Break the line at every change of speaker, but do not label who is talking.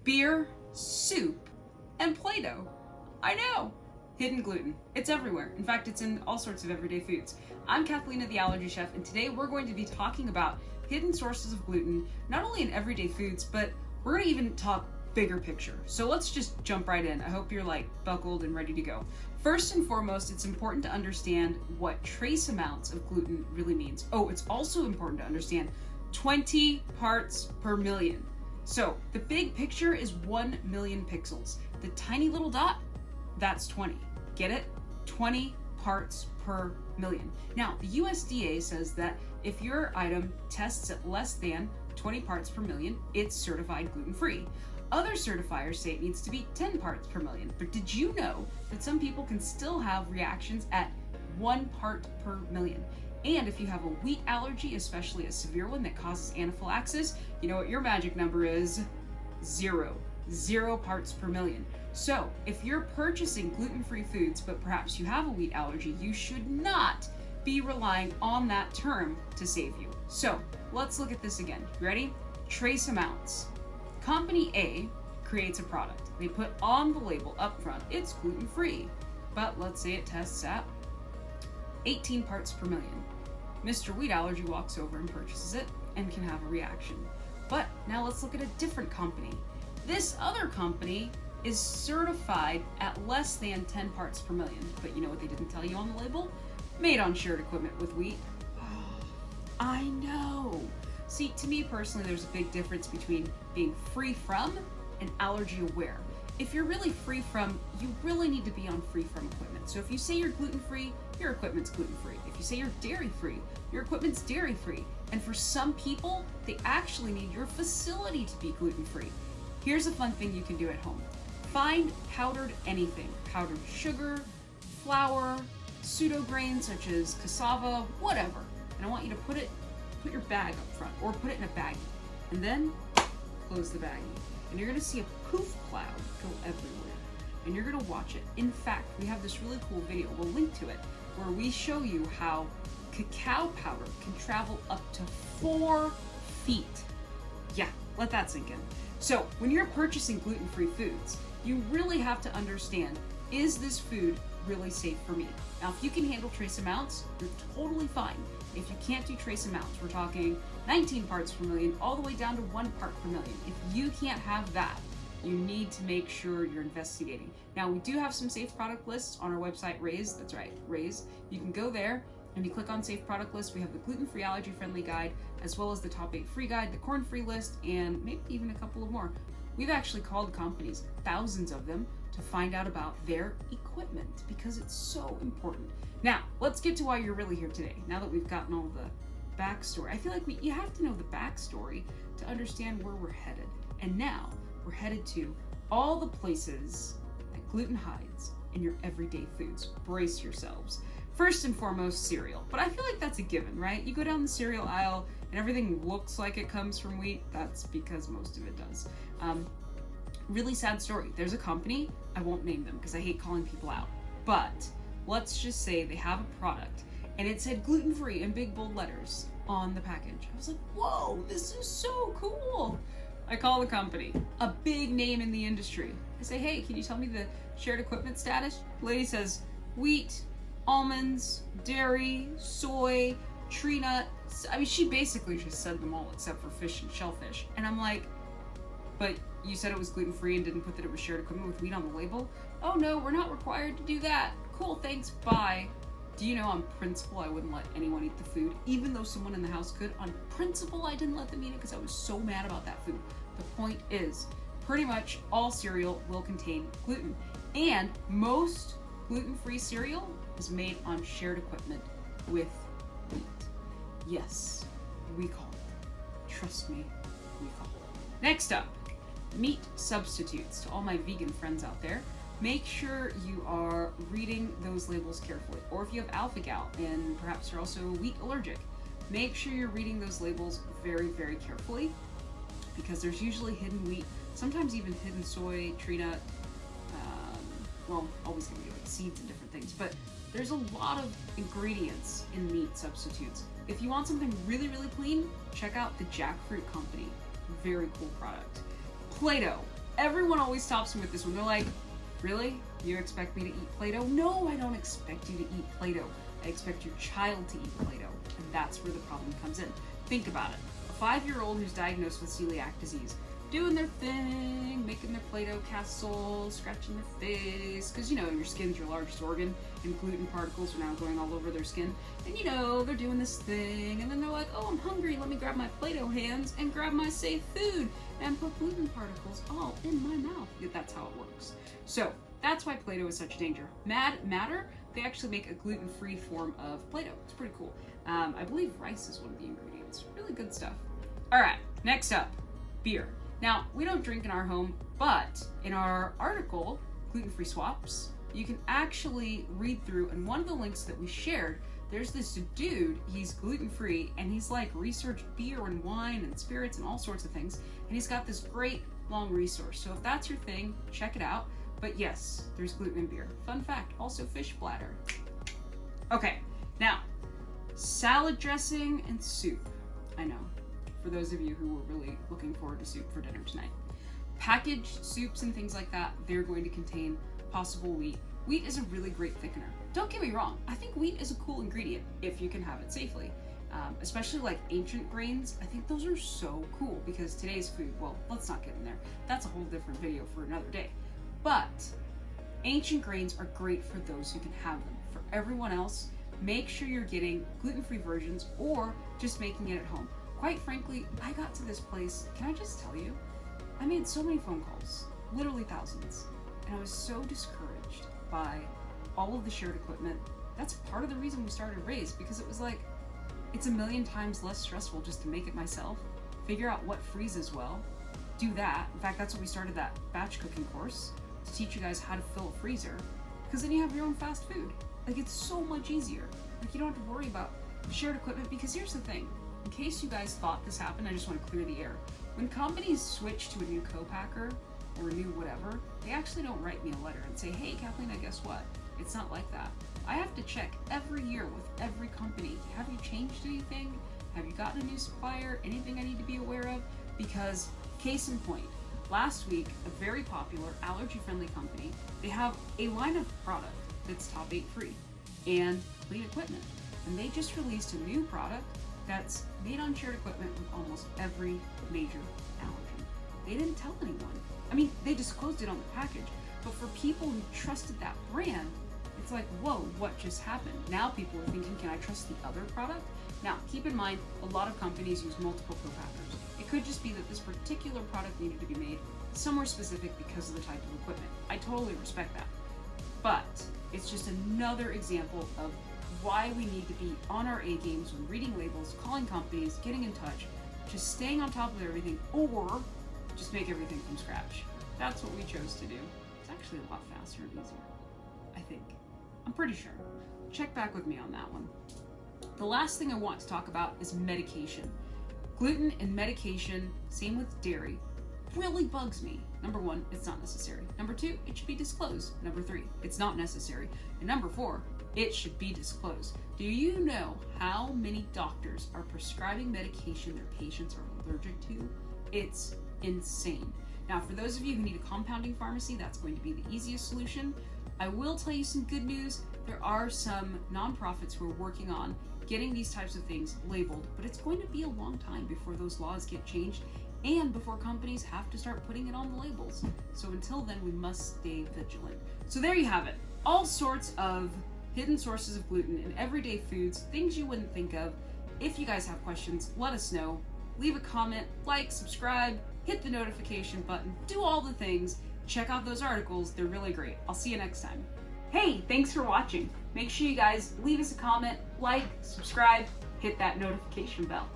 beer, soup, and Play-Doh. I know! Hidden gluten. It's everywhere. In fact, it's in all sorts of everyday foods. I'm Kathleen, the Allergy Chef, and today we're going to be talking about hidden sources of gluten, not only in everyday foods, but we're going to even talk bigger picture. So let's just jump right in. I hope you're buckled and ready to go. First and foremost, it's important to understand what trace amounts of gluten really means. Oh, it's also important to understand 20 parts per million. So the big picture is 1 million pixels. The tiny little dot, that's 20. Get it? 20 parts per million. Now, the USDA says that if your item tests at less than 20 parts per million, it's certified gluten-free. Other certifiers say it needs to be 10 parts per million. But did you know that some people can still have reactions at 1 part per million? And if you have a wheat allergy, especially a severe one that causes anaphylaxis, you know what your magic number is? 0. 0 parts per million. So if you're purchasing gluten-free foods, but perhaps you have a wheat allergy, you should not be relying on that term to save you. So let's look at this again. You ready? Trace amounts. Company A creates a product. They put on the label up front, it's gluten-free, but let's say it tests at 18 parts per million. Mr. Wheat Allergy walks over and purchases it and can have a reaction. But now let's look at a different company. This other company is certified at less than 10 parts per million. But you know what they didn't tell you on the label? Made on shared equipment with wheat. I know. See, to me personally, there's a big difference between being free from and allergy aware. If you're really free from, you really need to be on free from equipment. So if you say you're gluten-free, your equipment's gluten-free. If you say you're dairy-free, your equipment's dairy-free. And for some people, they actually need your facility to be gluten-free. Here's a fun thing you can do at home. Find powdered anything. Powdered sugar, flour, pseudo grains such as cassava, whatever. And I want you to put your bag up front, or put it in a baggie. And then close the baggie. And you're gonna see a poof cloud go everywhere. And you're gonna watch it. In fact, we have this really cool video, we'll link to it, where we show you how cacao powder can travel up to 4 feet. Yeah, let that sink in. So when you're purchasing gluten-free foods, you really have to understand, is this food really safe for me? Now, if you can handle trace amounts, you're totally fine. If you can't do trace amounts, we're talking 19 parts per million, all the way down to 1 part per million. If you can't have that, you need to make sure you're investigating. Now, we do have some safe product lists on our website, Raise. That's right, Raise. You can go there, and you click on safe product list. We have the gluten-free allergy-friendly guide, as well as the top 8 free guide, the corn-free list, and maybe even a couple of more. We've actually called companies, thousands of them, to find out about their equipment because it's so important. Now, let's get to why you're really here today. Now that we've gotten all the backstory, I feel like you have to know the backstory to understand where we're headed. And now we're headed to all the places that gluten hides in your everyday foods. Brace yourselves. First and foremost, cereal. But I feel like that's a given, right? You go down the cereal aisle and everything looks like it comes from wheat. That's because most of it does. Really sad story. There's a company, I won't name them because I hate calling people out, but let's just say they have a product and it said gluten-free in big bold letters on the package. I was like, whoa, this is so cool. I call the company, a big name in the industry. I say, hey, can you tell me the shared equipment status? The lady says, wheat, almonds, dairy, soy, tree nut. I mean, she basically just said them all except for fish and shellfish. And I'm like, but you said it was gluten-free and didn't put that it was shared equipment with wheat on the label? Oh no, we're not required to do that. Cool, thanks, bye. Do you know on principle I wouldn't let anyone eat the food, even though someone in the house could? On principle I didn't let them eat it because I was so mad about that food. The point is, pretty much all cereal will contain gluten. And most gluten-free cereal is made on shared equipment with wheat. Yes, we call it. Trust me, we call it. Next up, meat substitutes. To all my vegan friends out there, make sure you are reading those labels carefully. Or if you have alpha-gal and perhaps you're also wheat allergic, make sure you're reading those labels very, very carefully because there's usually hidden wheat, sometimes even hidden soy, tree nut, well, always gonna be like seeds and different things, but there's a lot of ingredients in meat substitutes. If you want something really, really clean, check out the Jackfruit Company. Very cool product. Play-Doh. Everyone always stops me with this one. They're like, really? You expect me to eat Play-Doh? No, I don't expect you to eat Play-Doh. I expect your child to eat Play-Doh. And that's where the problem comes in. Think about it. A 5-year-old who's diagnosed with celiac disease, doing their thing, making their Play-Doh castle, scratching their face, because you know, your skin's your largest organ, and gluten particles are now going all over their skin. And you know, they're doing this thing, and then they're like, oh, I'm hungry, let me grab my Play-Doh hands and grab my safe food and put gluten particles all in my mouth. That's how it works. So that's why Play-Doh is such a danger. Matter, they actually make a gluten-free form of Play-Doh. It's pretty cool. I believe rice is one of the ingredients. Really good stuff. All right, next up, beer. Now, we don't drink in our home, but in our article, Gluten Fee Swaps, you can actually read through, and one of the links that we shared, there's this dude, he's gluten-free, and he's like researched beer and wine and spirits and all sorts of things, and he's got this great long resource. So if that's your thing, check it out. But yes, there's gluten in beer. Fun fact, also fish bladder. Okay, now, salad dressing and soup. I know, for those of you who were really looking forward to soup for dinner tonight. Packaged soups and things like that, they're going to contain possible wheat. Wheat is a really great thickener. Don't get me wrong, I think wheat is a cool ingredient if you can have it safely. Especially like ancient grains, I think those are so cool because today's food, well, let's not get in there. That's a whole different video for another day. But ancient grains are great for those who can have them. For everyone else, make sure you're getting gluten-free versions or just making it at home. Quite frankly, I got to this place, can I just tell you, I made so many phone calls, literally thousands, and I was so discouraged by all of the shared equipment. That's part of the reason we started Raise, because it was like, it's a million times less stressful just to make it myself, figure out what freezes well, do that. In fact, that's what we started that batch cooking course, to teach you guys how to fill a freezer, because then you have your own fast food. Like, it's so much easier. Like, you don't have to worry about shared equipment, because here's the thing. In case you guys thought this happened, I just want to clear the air. When companies switch to a new co-packer or a new whatever, they actually don't write me a letter and say, hey, Kathleen, guess what? It's not like that. I have to check every year with every company. Have you changed anything? Have you gotten a new supplier? Anything I need to be aware of? Because, case in point, last week, a very popular allergy-friendly company, they have a line of product that's top 8 free and clean equipment. And they just released a new product that's made on shared equipment with almost every major allergen. They didn't tell anyone. I mean, they disclosed it on the package, but for people who trusted that brand, it's like, whoa, what just happened? Now people are thinking, can I trust the other product? Now, keep in mind, a lot of companies use multiple co-packers. It could just be that this particular product needed to be made somewhere specific because of the type of equipment. I totally respect that. But it's just another example of why we need to be on our A games when reading labels, calling companies, getting in touch, just staying on top of everything, or just make everything from scratch. That's what we chose to do. It's actually a lot faster and easier, I think. I'm pretty sure. Check back with me on that one. The last thing I want to talk about is medication. Gluten and medication, same with dairy, really bugs me. Number 1, it's not necessary. Number 2, it should be disclosed. Number 3, it's not necessary. And number 4, it should be disclosed. Do you know how many doctors are prescribing medication their patients are allergic to? It's insane. Now, for those of you who need a compounding pharmacy, that's going to be the easiest solution. I will tell you some good news. There are some nonprofits who are working on getting these types of things labeled, but it's going to be a long time before those laws get changed and before companies have to start putting it on the labels. So until then, we must stay vigilant. So there you have it. All sorts of hidden sources of gluten in everyday foods, things you wouldn't think of. If you guys have questions, let us know. Leave a comment, like, subscribe, hit the notification button, do all the things. Check out those articles, they're really great. I'll see you next time. Hey, thanks for watching. Make sure you guys leave us a comment, like, subscribe, hit that notification bell.